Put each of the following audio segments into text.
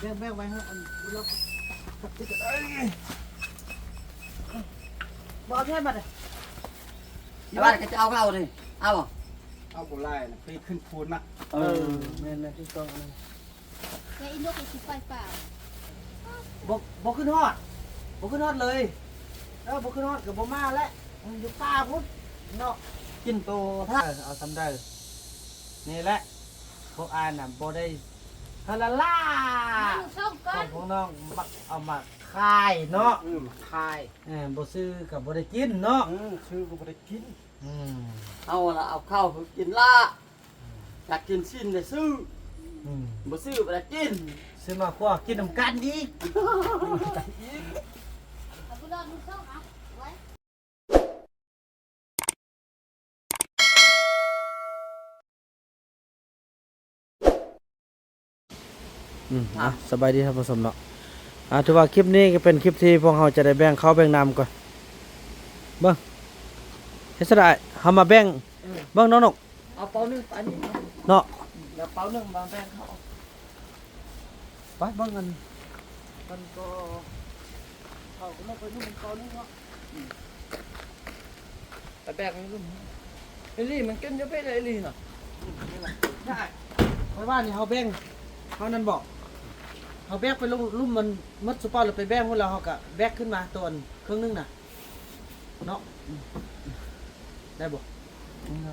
แบกไว้ฮะอันเราบ่เอาแค่บัดเลย บ้านก็จะเอาเลยเอาบ่ เอาโบราณไปขึ้นพูนนะ แม่นๆที่ต้องเลย แกอินโดก็สิไปเปล่า บ่ขึ้นฮอดเลยแล้วบ่ขึ้นฮอดกับบ่มาแล้วอยู่ป่าพุ่นเนาะกินโตถ้าเอาทำได้นี่แหละพวกอ่านน่ะบ่ได้ฮาลาล่า มาส่งก่อน พวกน้องมักเอามาขายเนาะ คาย บ่ซื้อกับบ่ได้กินเนาะ ชื่อกูไม่ได้กิน เอาละเอาข้าวกินละอยากกินสิ้นเลยซื้อบ่ซื้อบ่ได้กิน ซื้อมาคั่วกินน้ำกันดี เอาไปรอมึงส่งเอาไว้ สบายดีครับผู้ชมเนาะถือว่าคลิปนี้ก็เป็นคลิปที่พวกเราจะได้แบ่งข้าวแบ่งน้ำก่อนเบิ่งเฮ็ดซะได้เฮามาแบ่งเบิ่งน้องนก เอาเปานึงไปนี่ เนาะ แล้วเปานึงมาแบ่งเขา ไปเบิ่งกันมันก็เข้ากันแล้วไปนู่นมันก่อนนึงเนาะ ไปแบ่งให้ลุงไอ้ลี่มันกินจะไปได้ลี่น่ะ ได้เพราะว่านี่เฮาแบ่งเฮานั่นบอกเฮาแบกไปลุ่มมันมัดสุปอแล้วไปแบ่งพวกเราเฮาก็แบกขึ้นมาตัวครึ่งนึงน่ะเนาะได้บ่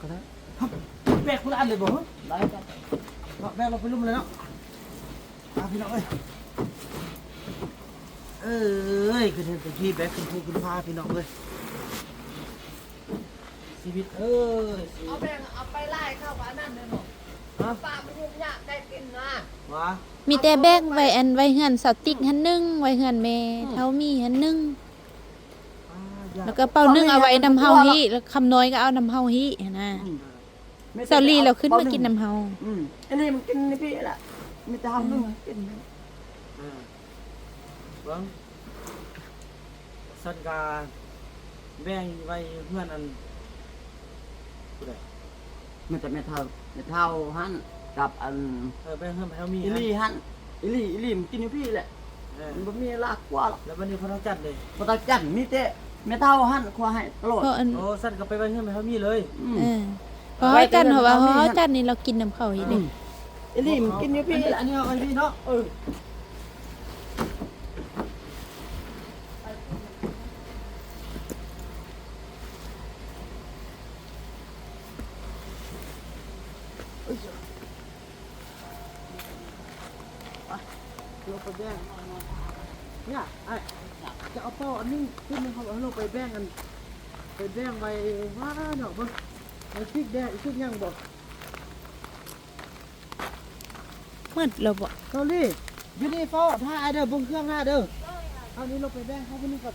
ก็ได้ แบกคนละอันเลยบ่ฮะ ได้ครับ แบกเราไปลุ่มเลยเนาะพี่น้องเอ้ยคือเห็นแต่พี่แบกขึ้นภูขึ้นพาพี่น้องเอ้ยชีวิตเอาแบ่งเอาไปไล่เข้าบ้านนั่นเลยเนาะป้ามันยุ่งยากได้กินนะ ว้า มีแต่แบกไว้อันไว้เฮือนสาวติ๊กหันหนึงไว้เฮือนแม่เฮามีหันหนึงแล้วก็เป่านึงเอาไว้นำเฮาฮิแล้วคำน้อยก็เอานำเฮาฮิหั่นน่ะเซาลีเราขึ้นมากินนำเฮา ไอ้ลี่มันกินนี่พี่แหละมีแต่เฮานึงกิน เบิ้งสัตว์กาแบ่งไว้เพื่อนอันผู้ใด มันจะไม่เท่าหั่นกับอัน แบ่งเพื่อนเขามี อีลี่หั่นอีลี่มันกินอยู่พี่แหละมันบ่มีลากกว่าหรอก แล้ววันนี้เขาต้องจัดเลย บ่ต้องจันมีแต่ไม่เท่าหั่นขวให้ตลอด เพราะอัน โอ้สัตว์ก็ไปไว้เพื่อนเขามีเลย เพราะให้กันเพราะว่าเฮาจันนี่เรากินนำเขาฮิเด้ อีลี่มันกินอยู่พี่แหละ อันนี้เอาไปพี่เนาะเราไปแบ่งเนี่ยไอ้จะเอาเป้าอันนี้ขึ้นมาเขาเอาเราไปแบ่งกันไปแบ่งไปว่าเนาะเบิ่งไอ้พริกแดงไอ้พริกย่างบอก มืดแล้วบ่ เกาหลีอยู่นี่ฟ้าท่าไอเด้อบนเครื่องท่าเด้อเอานี้เราไปแบ่งเขาคนนี้ก่อน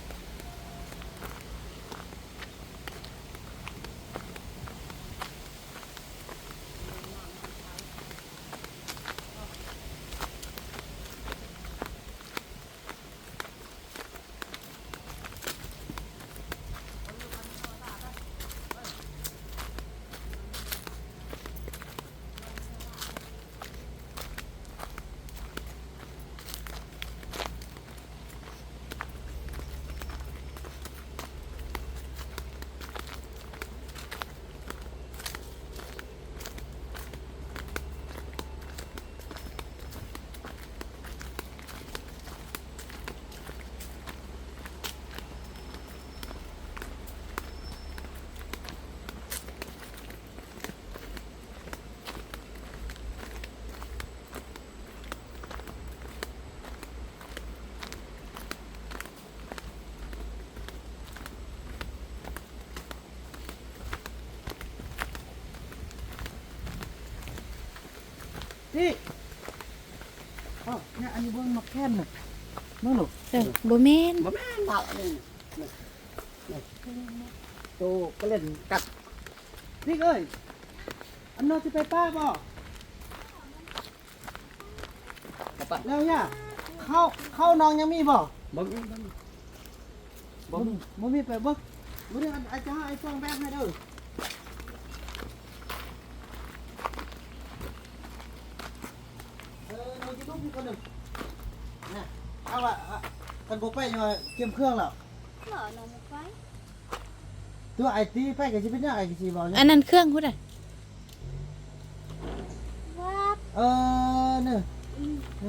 นี่อ๋อเนี่ยอันนี้เบิ่งมาแค่นน่ะนั่นหนู บ่แม่น บ่แม่นเท่านี่โตก็เล่นกัด พี่เอ้ยอันนอนจะไปป้าบ่ กับปะ แล้วเนี่ยเข้าน้องยังมีบ่ บ่มี บ่มีไปบ่บ่ได้อาจจะให้ไอ้ฟองแบกให้เด้อน้องกินลูกพี่คนหนึ่ง นะเอาว่ากันบ่ไปยังเก็บเครื่องแล้ว หล่อน้องมุกไว้ ตัวไอ้ตีไปก็สิเป็นยังไอ้สิบ่ อันนั้นเครื่องพุทธอ่ะ วับ เนี่ยเ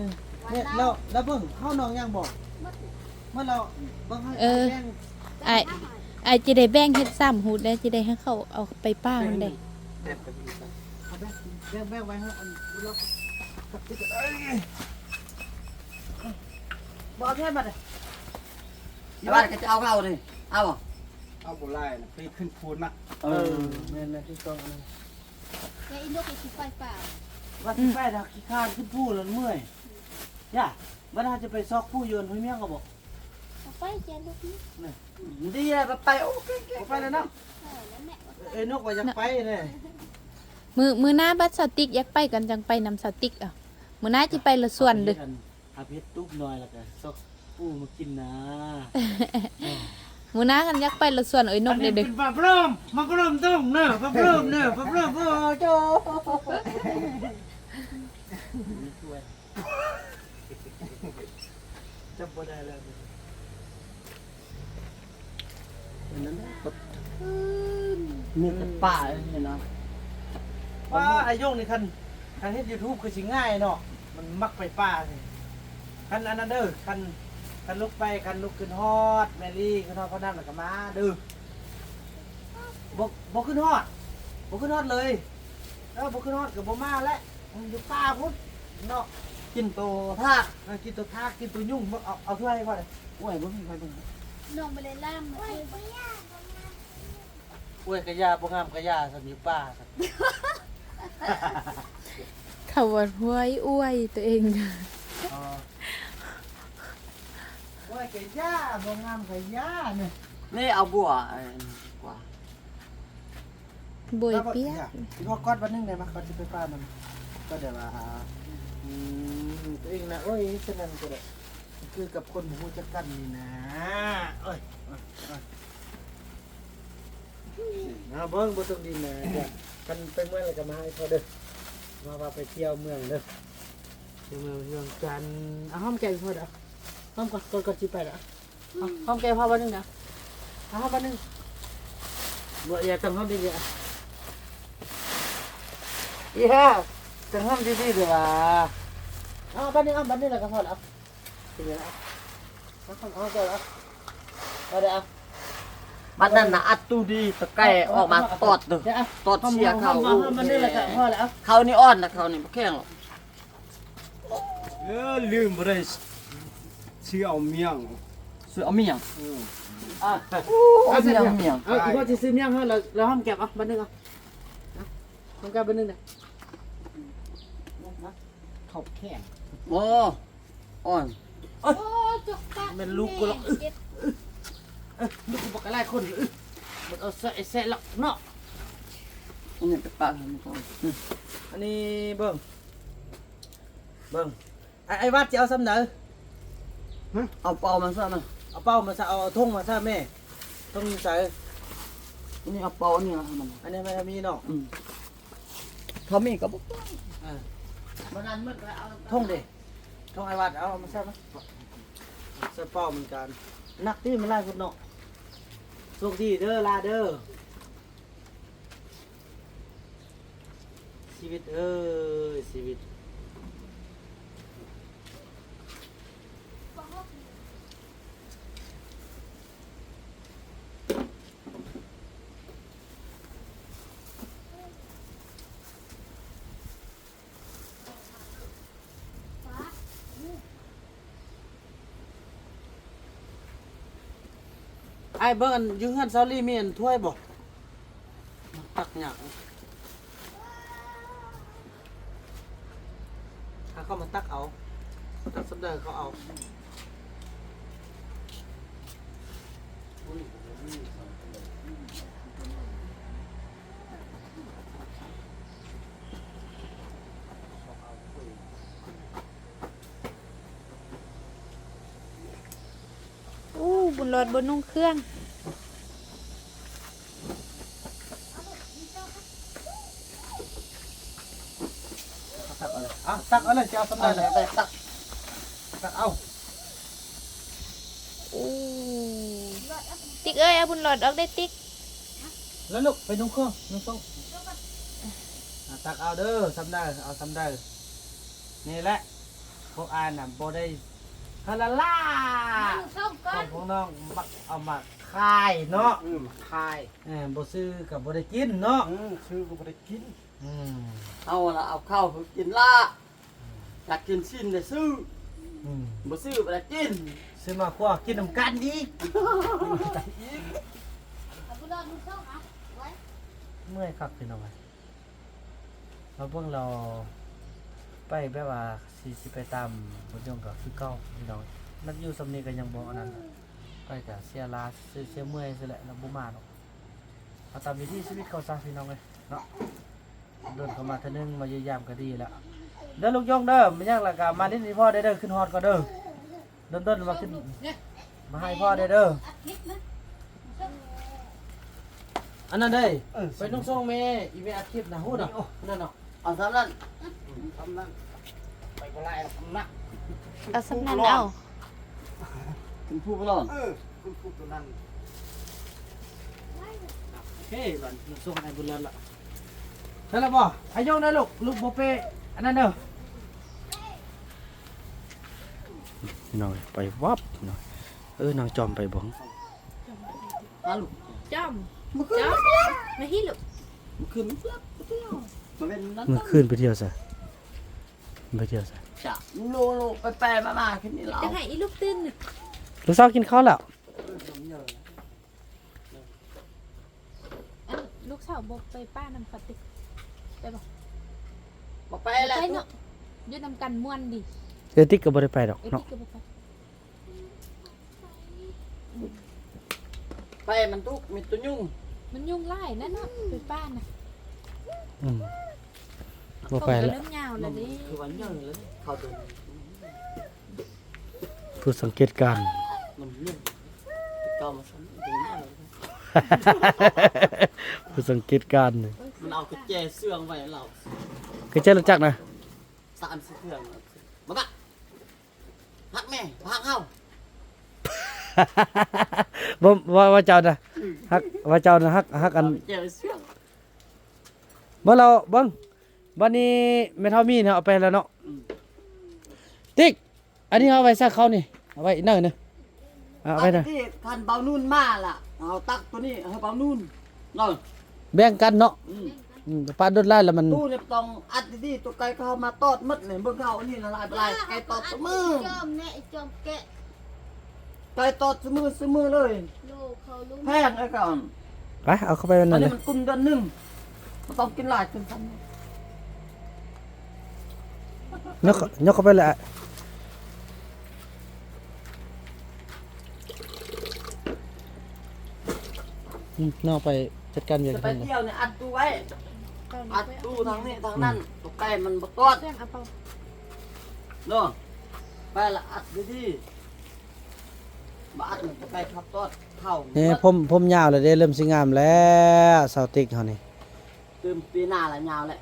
นี่ยแล้วเบิ่งเฮาน้องยังบอก มัด เมื่อเราเบิ่งให้ ไอ้ไอ้จะได้แบ่งเฮ็ดซ้ำหูได้จะได้ให้เขาเอาไปป้ามันได้ เอาแบ่งไว้ให้อันเราบ่เอาแค่บัดเลย บ้านก็จะเอาเข้าดิเอาบ่ เอาบ่ไล่นะไปขึ้นพูนนะ แม่นๆที่ต้องอันนั้น แกอีนกไอ้ขี้ไฟเปล่า ว่าสิไปดอกขี้คร้านขึ้นผู้แล้วเมื่อยย่าบ่น่าจะไปซอกผู้โยนห้วยเมียงก็บอก เอาไปแกลูกนี่ ดีเลยไปโอเค บ่ไปแล้วเนาะ นั่นแหละ เอ้ยนกว่าจะไปเด้ มือหน้าบัดสติ๊กอยากไปกันจังไปนำสติ๊กอ่ะมือหน้าสิไปละส่วนเด้อ อาเพชรตุ๊บหน่อยแล้วก็ซอกผู้มากินนะ มือหน้ากันอยากไปละส่วนเอ้ยนกเด้อ เป็นปลาปล้อมมันก็เริ่มต้องเนอะปลาปล้อมเนอะปลาปล้อมโอ้โจจำบ่ได้แล้ว นั่นมีแต่ป่าเลยนะ ว่าไอ้โยงนี่คันเฮ็ด YouTube คือสิง่ายเนาะมันมักไปป่าสิคันอันนั้นเด้อคันลุกไปคันลุกขึ้นฮอดแมรี่ขึ้นฮอดพอน้ำแล้วก็มาเด้อบ่ขึ้นฮอดเลยบ่ขึ้นฮอดก็บ่มาแล้วมันอยู่ป่าพุ่นเนาะกินโตทากกินตัวทากกินตัวยุ่งเอาถ้วยให้พ่อเลย โอ้ยบ่มีใครเบิ่ง น้องไปเลยล่ามมาเลย อวยกะยาบ่งามกะยาสันอยู่ป่าสัน เขาว่าห้วยอ้วยตัวเอง อวยกะยาบ่งามกะยาเนี่ย นี่เอาบัวกว่า บวยเปียก ที่พ่อกอดวันนึงได้มาก่อนสิไปป่ามันก็เดี๋ยวว่าตัวเองนะโอ้ยฉะนั้นก็ได้คือกับคนหูจักกันนี่นะโอ้ยเอาเบิ่งบ่ต้องดินนะกันไปเมืองแล้วก็มาให้เขาเด้อมาว่าไปเที่ยวเมืองเด้อเที่ยวเมืองจันทร์เอาห้อมแก้วพ่อเด้อห้อมก่อนสิไปเด้อห้อมแก้วพ่อวันนึงนะเอาห้อมวันนึงบ่อย่าต้องห้อมดีๆอีห่าต้องห้อมดีๆเด้อว่าเอาบัดนี้แล้วก็พอแล้วทีนี้นะเอาแก้วแล้วเอาเด้อ บัดนั้นน่ะอัดตูดีตะไก่ออกมาตอดเด้อตอดเสียเขา มันนี่แหละก็พอแล้ว เขานี่อ่อนนะเขานี่บ่แข็งหรอก ลืมบ่ได้ชื่อเอาเมียง ซื้อเอาเมียง อ่า เอาเมียง เอาอีกว่าจะซื้อเมี่ยงให้เราห้ามแก็บอ่ะบันนึงอ่ะห้ามแก็บบันนึงเลยเขาแข็ง โอ้อ่อน โอ้จกตา มันลูกกูหรอกลูกกูบอกอะไรคนมันเอาใส่หรอกเนาะ อันนี้เป็นปลามันก็ อันนี้เบิ่งไอ้วัดจะเอาซ้ำไหน เอาเปล่ามันซะมัน เอาเป้ามาซะเอาทุ่งมาซะแม่ต้องใส่ อันนี้เอาเปล่าอันนี้นะมัน อันนี้ไม่มีเนาะ เขามีก็บ่ มันนั่นมันเอาทุ่งดิทุ่งไอ้วัดเอามาซะมั้ยใส่เป้าเหมือนกันนักที่มันไล่คนเนาะโชคดีเด้อลาเด้อชีวิตชีวิตไอ้เบิ่งอยู่เฮือนเซาลี่มีอันถ้วยบ่ตักหยังถ้าเขามาตักเอาตักสำเร็จเขาเอาบุญรอดบนนุ่งเครื่อง ตักเอาเลยจะเอาสำเร็จเลยตักเอา ติ๊กเอ้ยเอาบุญหลอดออกได้ติ๊ก แล้วลูกไปนุ่งเครื่องนุ่งส่งตักเอาเด้อทำได้เอาทำได้นี่แหละพวกอานน่ะบ่ได้ฮาลาล่า ส่งก่อ ขอน งพวกน้องมักเอามาขายเนาะ มาคาย บ่ซื้อกับบ่ได้กินเนาะ ชื่อก็บ่ได้กิน อืม เอาละเอาข้าวไปกินละอยากกินชิ้นได้ซื้อ อืม บ่ซื้อบ่ได้กิน ซื้อมาคั่วกินน้ำกันอีก เอาบุญรอดมึงส่งอ่ะไว้ เมื่อยคักพี่น้องเอ้ยเราเบิ่งเราไปแบบว่าสิไปตามบ่ยงก็คือเก่าพี่น้องนักอยู่สำนี้ก็ยังบ่อันนั้นไปก็เสียลาเสียเมื่อยซิแหละแล้วบ่มาดอกเอาตามวิถีชีวิตเขาซะพี่น้องเอ้ยเนาะเดินเข้ามาเทื่อนึงมาเยี่ยมก็ดีแล้วเด้อลูกยงเด้อมันยังแล้วก็มาเล่นให้พ่อได้เด้อขึ้นฮอดก็เด้อเดินๆมาขึ้นมาให้พ่อได้เด้อ อาทิตย์นะ อันนั้นเด้ไปนุ่งส่งแม่อีเมอาทิตย์นะฮู้น่ะนั่นเนาะ เอาซ้ำนั้น ทำนั้นไปบ่ไล่ทำนัก เอาสำนันเอา ถึงผู้บ่รอด คุณพูดตัวนั้น เฮ้ยบันนุ่งส่งให้บุญเรือนละนั่นล่ะบ่อายุนะลูกบ่เปอันนั้นเด้อน้อยไปวับน้อยนางจอมไปบ่ง เอาลูก จอมจอมมาฮิลูก มันขึ้นมันเปลือกเที่ยวมันเป็นนั้น มื้อคืนไปเที่ยวซะไปเที่ยวซะ จะโลไปมาๆขึ้นนี่เรา จะให้อีลูกตื่นน่ะ ลูกสาวกินข้าวแล้ว อันลูกสาวบ่ไปป้านำปฏิไปบ่ บ่ไปแล้ว ไปเนาะอยู่นำกันม่วนดิ เดี๋ยวติ๊กก็บ่ได้ไปดอก เอ้ย เนาะ ติ๊กก็บ่ไป ไปมันทุกมีตัวยุ่ง มันยุ่งหลายนั่นเนาะไปป้าน่ะ อืมบ่ไป เขาก็ แล้ว เริ่มยาวแล้วดิ คือวันเยอะเลยเขาตัว ผู้สังเกตการณ์ มันยุ่งก็มาซ้ำดูมาเลย ผู้สังเกตการณ์นี่ มันเอากระแจเสื่องไว้เรา เคยเจอรู้จักนะ 3 4เครื่องมาบะฮักแม่ฮักเฮา บ่ว่าเจ้าน่ะฮักว่าเจ้าน่ะฮักอัน เจอเสื่อง เมื่อเราเบิ่งบัดนี้แม่เฒ่ามีเนี่ยเอาไปแล้วเนาะติ๊กอันนี้เอาไว้ซักเขานี่เอาไว้นั่นน่ะเอาไว้น่ะ ที่คันเบานุ่นมาล่ะเอาตักตัวนี้ให้เบานุ่นนั่น แบ่งกันเนาะปลาดดลายแล้วมัน ตู้เนี่ยต้องอัดดีๆตัวไก่เข้ามาตอดมัดเนี่ยเบิ่งเขาอันนี้ละลายไปลายไก่ตอดเสมอ จอมเนี่ยไอ้จอมแกะ ไก่ตอดเสมอเลย ลูกเขาลุง แพงไอ้ก่อน ไปเอาเข้าไปนั่ อัน นเล นี้ ย มันกุมเดือนหนึงมันต้องกินหลายจนทัน ยกเข้าไปเลยอะน้องไปจัดการเวียน จะไป กันเลย เที่ยวเนี่ยอัดตู้ไว้อัดตู้ทางนี้ทางนั้นตัวไก่มันบ่ตอด เรื่องเอาเปล่า เนาะไปละอัดดีๆมาอัดมันตัวไก่ขับตอดเข้า นี่ผมยาวเลยเด้เริ่มสิงามแล้วสาวติ๊กเฮานี่ เติมปีหน้าละยาวแหละ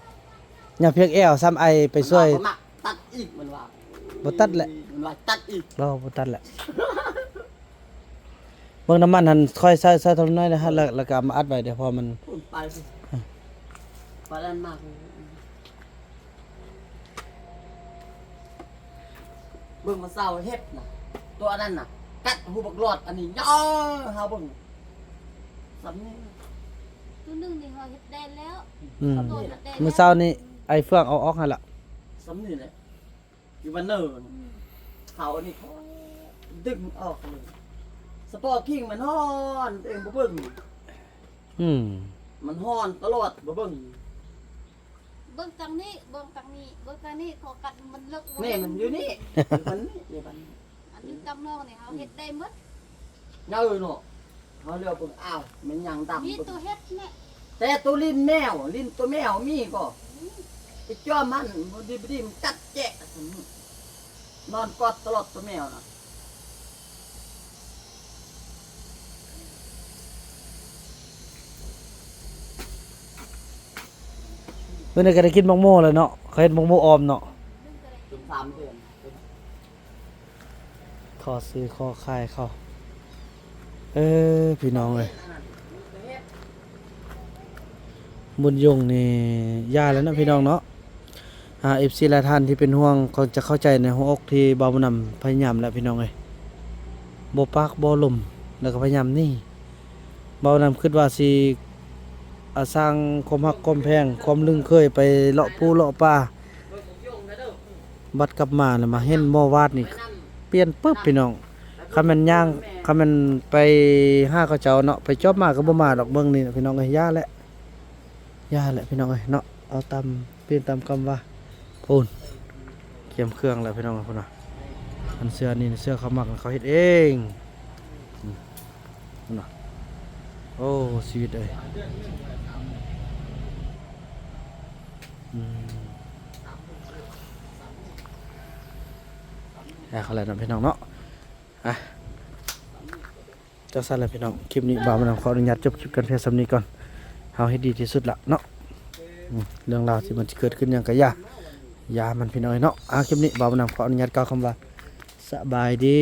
อย่าเพียงแอวซ้ำไอไปช่วย มันว่าตัดอีกมันว่า บ่ตัดแหละ มันว่าตัดอีก เราบ่ตัดแหละเบิ่งน้ำมันหันค่อยใส่เท่าน้อยนะฮะแล้วก็เอามาอัดไว้เดี๋ยวพอมัน พูดไปสิไปแล้วมากเลยเบิ่งมาเศร้าเฮ็ดน่ะตัวนั้นน่ะ กัดหูบักหลอดอันนี้ย่อเฮาเบิ่งสำนี้ ตัวหนึงนี่เขาเฮ็ดได้แล้ว อืม ตัวเฮ็ดได้ มื้อเช้านี่ไอเฟืองเอาออกหั่นล่ะ สำนี้แหละอยู่บ้านเนินเขาอันนี้เขาดึงออกเลยสปอร์ตคิงมันฮ้อนตัวเองบ่เบิ่ง อืม มันฮ้อนตลอดบ่เบิ่ง เบิ่งทางนี้เบิ่งทางนี้เบิ่งทางนี้เขากัดมันเลิก นี่มันอยู่นี่อยู่บ้านนี้อยู่บ้านนี้ อันนี้ตำนองนี่เขาเฮ็ดได้หมด เงาเนาะเขาเรียกเบิ่งอ้าวมันยังดำ มี เบิ่ง ตัวเฮ็ดเนี่ย แต่ตัวลิ้นแมวลิ้นตัวแมวมีก็ไอ้จ้อมันบดีบดีมันกัดแจะนอนกอดตลอดตัวแมวนะ เพิ่นก็ได้กินมังโมแล้วเนาะเขาเฮ็ดมังโมออมเนาะ จน3 เดือน ขอซื้อขอขายเขา พี่น้องเอ้ยบุญยงนี่ย่าแล้วนะพี่น้องเนาะFC หลายท่านที่เป็นห่วงเขาจะเข้าใจในหัวอกที่บ่าวบุญนำพยายามแล้วพี่น้องเอ้ยบ่ปากบ่ลมแล้วก็พยายามนี่บ่าวนำคิดว่าสิสร้างความฮักความแพงความลึงเคยไปเลาะปูเลาะป่าบัดกลับมาแล้วมาเห็นหม้อวาดนี่เปลี่ยนปึ๊บพี่น้องคันมันย่างคันมันไปหาเขาเจ้าเนาะไปจอบมาก็บ่มาดอกเบิ่งนี่พี่น้องเอ้ยย่าแหละพี่น้องเอ้ยเนาะเอาตามเปลี่ยนตามคำว่าพูนเกี่ยมเครื่องแล้วพี่น้องพุ่นน่ะอันเสื้อนี่เสื้อเขามักเขาเฮ็ดเองพุ่นน่ะโอ้ชีวิตเอ้ยเขาแล้วนะพี่น้องเนาะเจ้าสั้นเลยพี่น้องคลิปนี้บ่าวมานำขออนุญาตจบคลิปกันเพียงสำนี้ก่อนเอาให้ดีที่สุดละเนาะเรื่องราวที่มันเกิดขึ้นอย่างกะยามันพี่น้องเนาะคลิปนี้บ่าวมานำขออนุญาตกล่าวคำว่าสบายดี